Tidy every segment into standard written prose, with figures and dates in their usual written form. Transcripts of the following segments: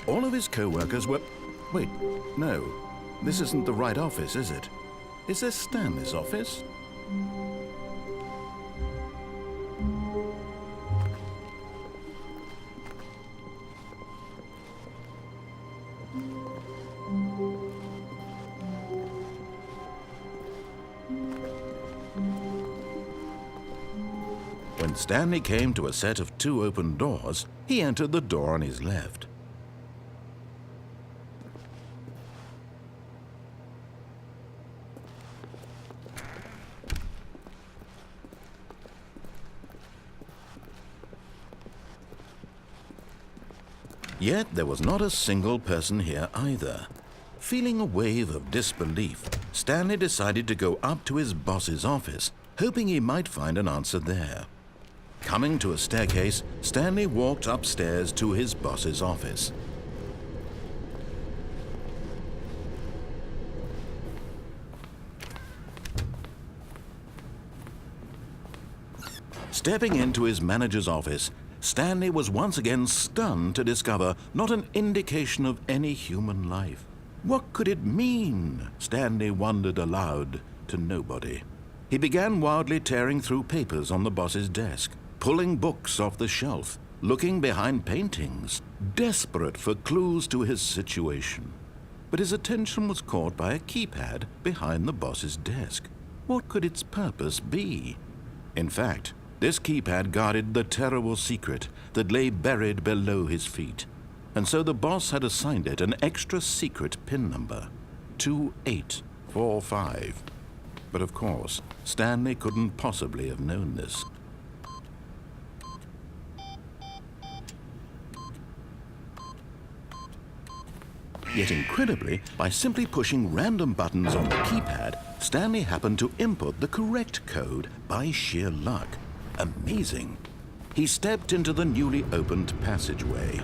All of his co-workers were... Wait, no. This isn't the right office, is it? Is this Stanley's office? When Stanley came to a set of 2 open doors, he entered the door on his left. Yet there was not a single person here either. Feeling a wave of disbelief, Stanley decided to go up to his boss's office, hoping he might find an answer there. Coming to a staircase, Stanley walked upstairs to his boss's office. Stepping into his manager's office, Stanley was once again stunned to discover not an indication of any human life. What could it mean? Stanley wondered aloud to nobody. He began wildly tearing through papers on the boss's desk, pulling books off the shelf, looking behind paintings, desperate for clues to his situation. But his attention was caught by a keypad behind the boss's desk. What could its purpose be? In fact, this keypad guarded the terrible secret that lay buried below his feet, and so the boss had assigned it an extra secret PIN number, 2845. But of course, Stanley couldn't possibly have known this. Yet incredibly, by simply pushing random buttons on the keypad, Stanley happened to input the correct code by sheer luck. Amazing. He stepped into the newly opened passageway.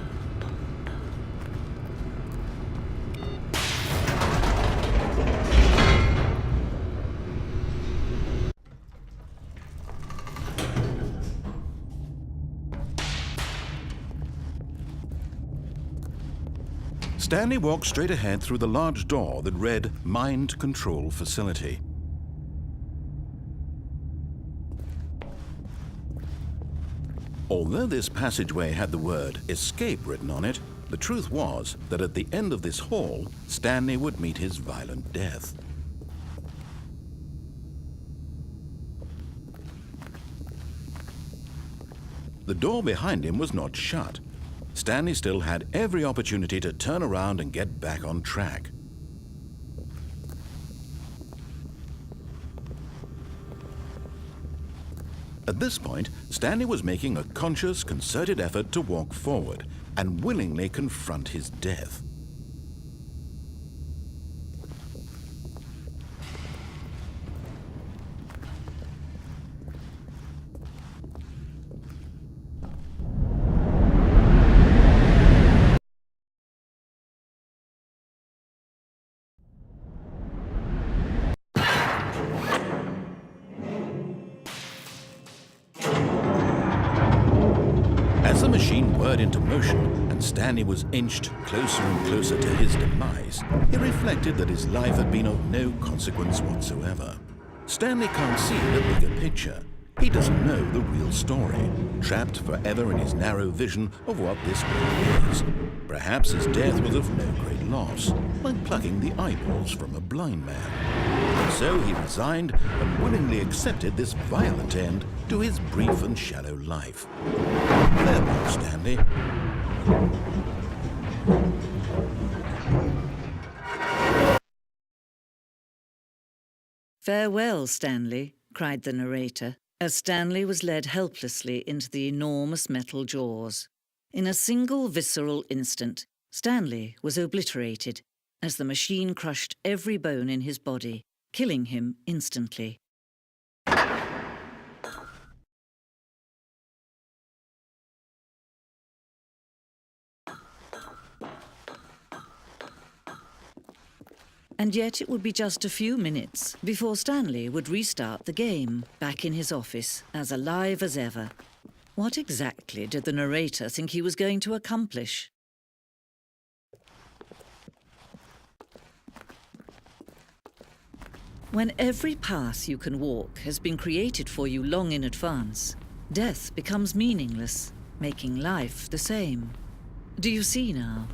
Stanley walked straight ahead through the large door that read Mind Control Facility. Although this passageway had the word escape written on it, the truth was that at the end of this hall, Stanley would meet his violent death. The door behind him was not shut. Stanley still had every opportunity to turn around and get back on track. At this point, Stanley was making a conscious, concerted effort to walk forward and willingly confront his death. As the machine whirred into motion and Stanley was inched closer and closer to his demise, he reflected that his life had been of no consequence whatsoever. Stanley can't see the bigger picture. He doesn't know the real story, trapped forever in his narrow vision of what this world is. Perhaps his death was of no great loss, like plucking the eyeballs from a blind man. And so he resigned and willingly accepted this violent end to his brief and shallow life. Farewell, Stanley. "Farewell, Stanley," cried the narrator, as Stanley was led helplessly into the enormous metal jaws. In a single visceral instant, Stanley was obliterated as the machine crushed every bone in his body, killing him instantly. And yet it would be just a few minutes before Stanley would restart the game, back in his office, as alive as ever. What exactly did the narrator think he was going to accomplish? When every path you can walk has been created for you long in advance, death becomes meaningless, making life the same. Do you see now?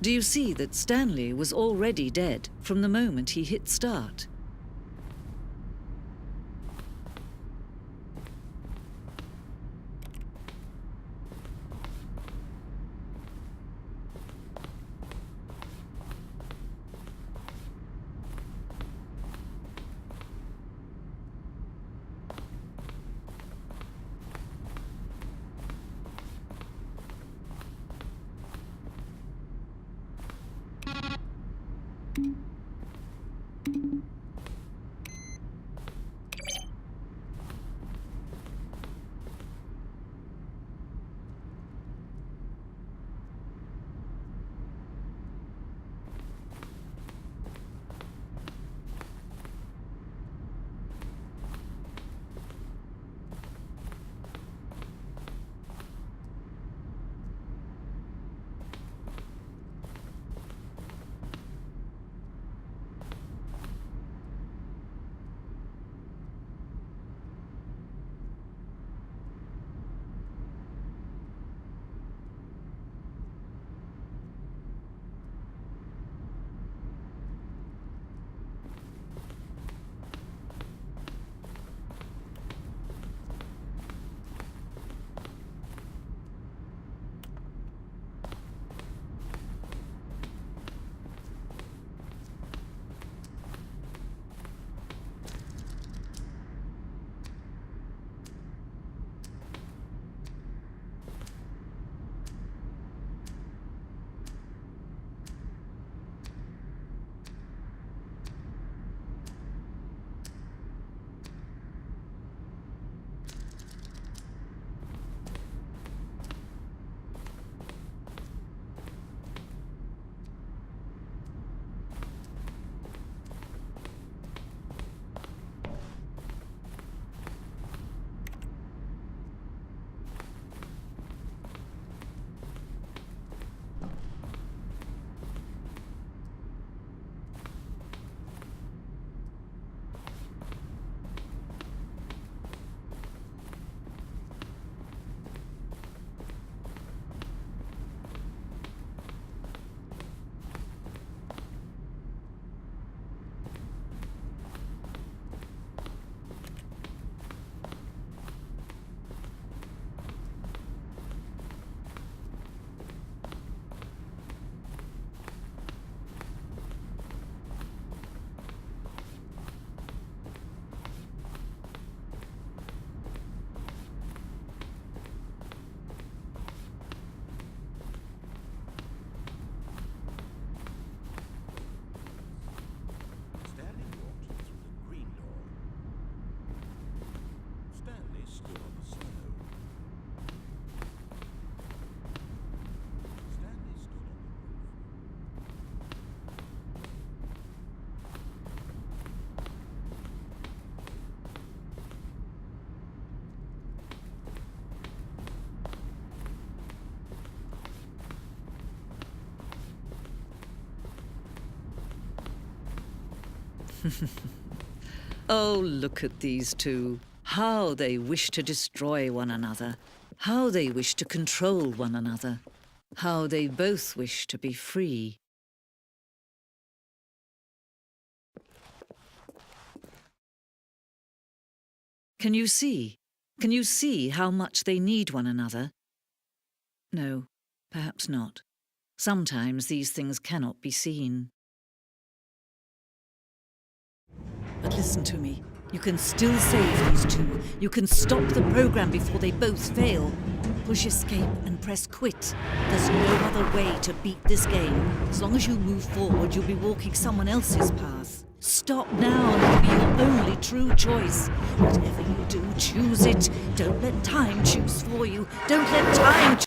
Do you see that Stanley was already dead from the moment he hit start? Oh, look at these two. How they wish to destroy one another. How they wish to control one another. How they both wish to be free. Can you see? Can you see how much they need one another? No, perhaps not. Sometimes these things cannot be seen. But listen to me. You can still save these two. You can stop the program before they both fail. Push escape and press quit. There's no other way to beat this game. As long as you move forward, you'll be walking someone else's path. Stop now and it'll be your only true choice. Whatever you do, choose it. Don't let time choose for you. Don't let time